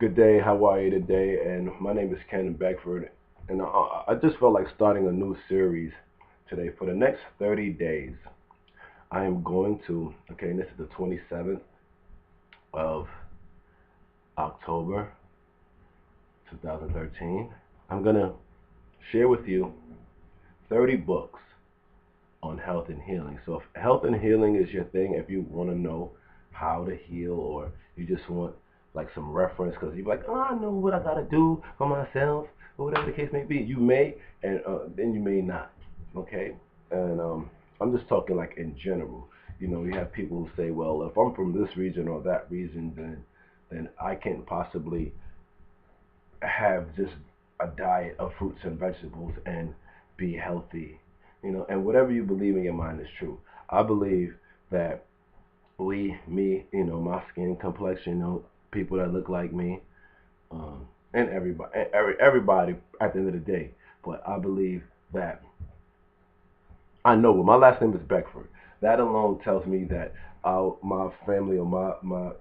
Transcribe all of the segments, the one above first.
Good day. How are you today? And my name is Ken Beckford, and I just felt like starting a new series today. For the next 30 days, I am going to. Okay, and this is the 27th of October, 2013. I'm gonna share with you 30 books on health and healing. So if health and healing is your thing, if you want to know how to heal, or you just want like some reference, because you're like, oh, I know what I gotta do for myself, or whatever the case may be. You may, and then you may not. Okay, and I'm just talking like in general. You have people who say, well, if I'm from this region or that region, then I can't possibly have just a diet of fruits and vegetables and be healthy. And whatever you believe in your mind is true. I believe that me, my skin complexion, people that look like me, and everybody at the end of the day. But I believe that I know, well, my last name is Beckford. That alone tells me that my family, or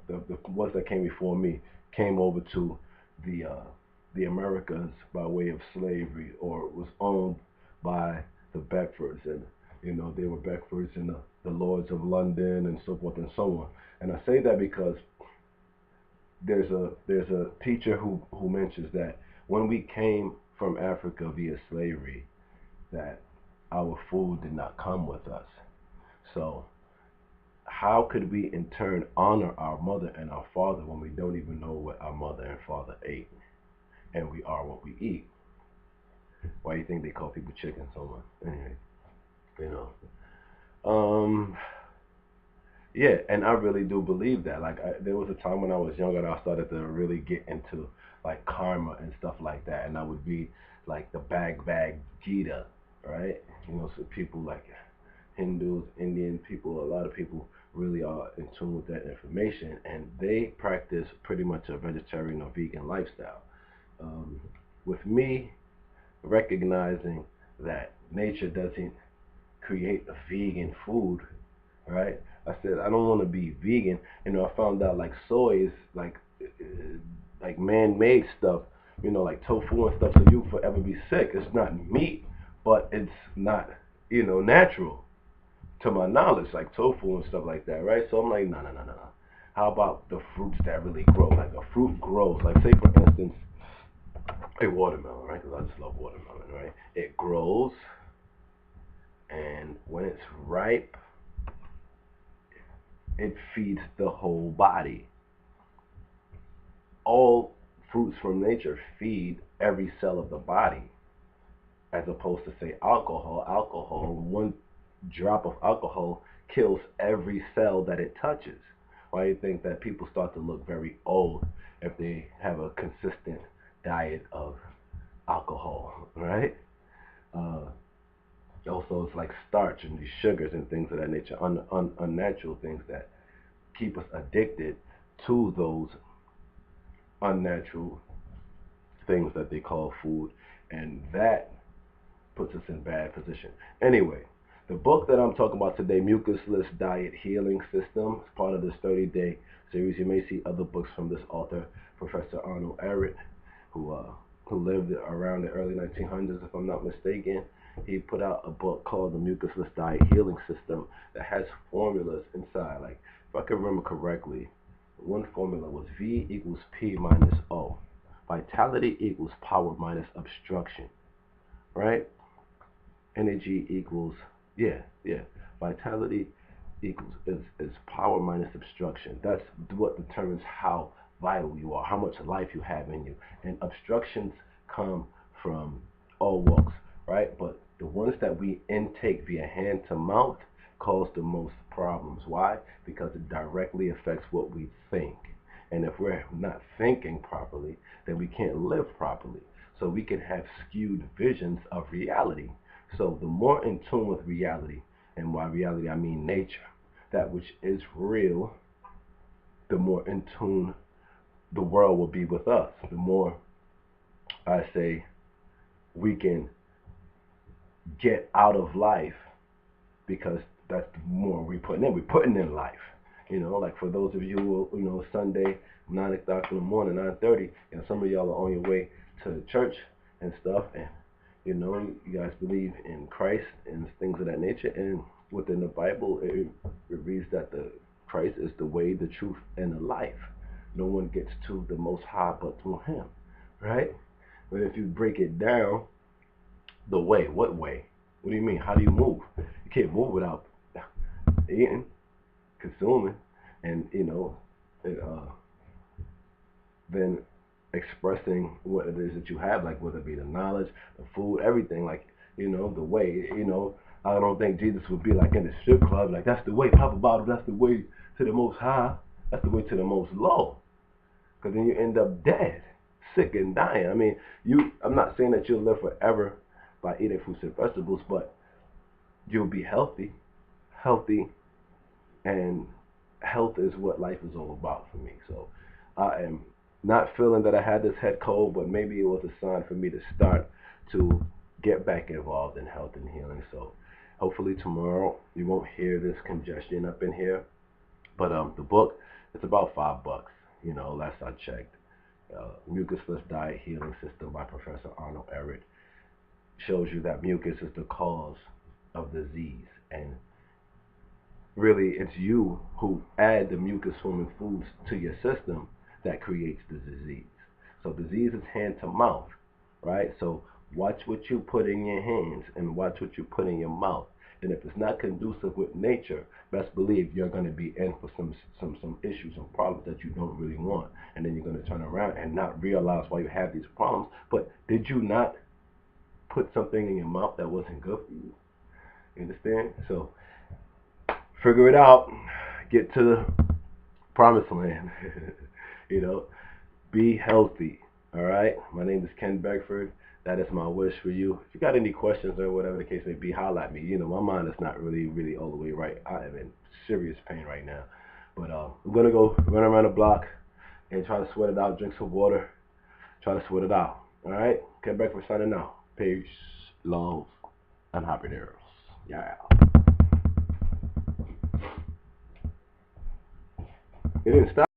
the ones that came before me, came over to the uh, the Americas by way of slavery, or was owned by the Beckfords, and they were Beckfords and the Lords of London and so forth and so on. And I say that because there's a teacher who mentions that when we came from Africa via slavery, that our food did not come with us. So how could we in turn honor our mother and our father when we don't even know what our mother and father ate, and we are what we eat? Why do you think they call people chicken so much? Anyway, you know. Um, yeah, and I really do believe that. Like, there was a time when I was younger that I started to really get into like karma and stuff like that, and I would be like the bag Gita, right? So people like Hindus, Indian people, a lot of people really are in tune with that information, and they practice pretty much a vegetarian or vegan lifestyle. Um, with me recognizing that nature doesn't create a vegan food, right? I said I don't want to be vegan. I found out like soy is like man-made stuff. Like tofu and stuff. So you forever be sick. It's not meat, but it's not natural to my knowledge, like tofu and stuff like that, right? So I'm like, no, no, no, no, no. How about the fruits that really grow? Like a fruit grows. Like say for instance, a watermelon, right? Because I just love watermelon, right? It grows, and when it's ripe, it feeds the whole body. All fruits from nature feed every cell of the body, as opposed to say alcohol. Alcohol, one drop of alcohol kills every cell that it touches. Why do you think that people start to look very old if they have a consistent diet of alcohol, right? Uh, Also, it's like starch and these sugars and things of that nature, unnatural things that keep us addicted to those unnatural things that they call food, and that puts us in bad position. Anyway, the book that I'm talking about today, Mucusless Diet Healing System, is part of this 30-day series. You may see other books from this author, Professor Arnold Ehret, who uh, who lived around the early 1900s, if I'm not mistaken. He put out a book called the Mucusless Diet Healing System that has formulas inside. Like, if I can remember correctly, one formula was V equals P minus O. Vitality equals power minus obstruction, right? Energy equals, yeah. Vitality equals is power minus obstruction. That's what determines how vital you are, how much life you have in you. And obstructions come from all walks, right? But the ones that we intake via hand to mouth cause the most problems. Why? Because it directly affects what we think. And if we're not thinking properly, then we can't live properly. So we can have skewed visions of reality. So the more in tune with reality, and by reality I mean nature, that which is real, the more in tune the world will be with us. The more I say we can get out of life, because that's the more we're putting in. We're putting in life. You know, like for those of you who, Sunday, 9 o'clock in the morning, 9:30, some of y'all are on your way to church and stuff, and you guys believe in Christ and things of that nature. And within the Bible, it reads that the Christ is the way, the truth, and the life. No one gets to the Most High but through Him, right? But if you break it down, the way, what way? What do you mean? How do you move? You can't move without eating, consuming, and it, then expressing what it is that you have, like whether it be the knowledge, the food, everything, like the way. I don't think Jesus would be like in the strip club, like that's the way, pop a bottle, that's the way to the Most High, that's the way to the Most Low, because then you end up dead, sick and dying. I mean, I'm not saying that you'll live forever by eating fruits and vegetables, but you'll be healthy, and health is what life is all about for me. So I am not feeling that I had this head cold, but maybe it was a sign for me to start to get back involved in health and healing. So hopefully tomorrow you won't hear this congestion up in here. But the book, it's about $5. Last I checked. Mucusless Diet Healing System by Professor Ehret shows you that mucus is the cause of disease, and really it's you who add the mucus forming foods to your system that creates the disease. So disease is hand to mouth, right? So watch what you put in your hands and watch what you put in your mouth. And if it's not conducive with nature, best believe you're going to be in for some issues and problems that you don't really want. And then you're going to turn around and not realize why you have these problems. But did you not put something in your mouth that wasn't good for you? You understand? So figure it out. Get to the promised land. Be healthy. All right. My name is Ken Beckford. That is my wish for you. If you got any questions or whatever the case may be, holler at me. My mind is not really all the way right. I am in serious pain right now. But I'm going to go run around the block and try to sweat it out, drink some water, try to sweat it out. All right? Ken Beckford signing out. Peace, love, and happiness. Yeah. It didn't stop.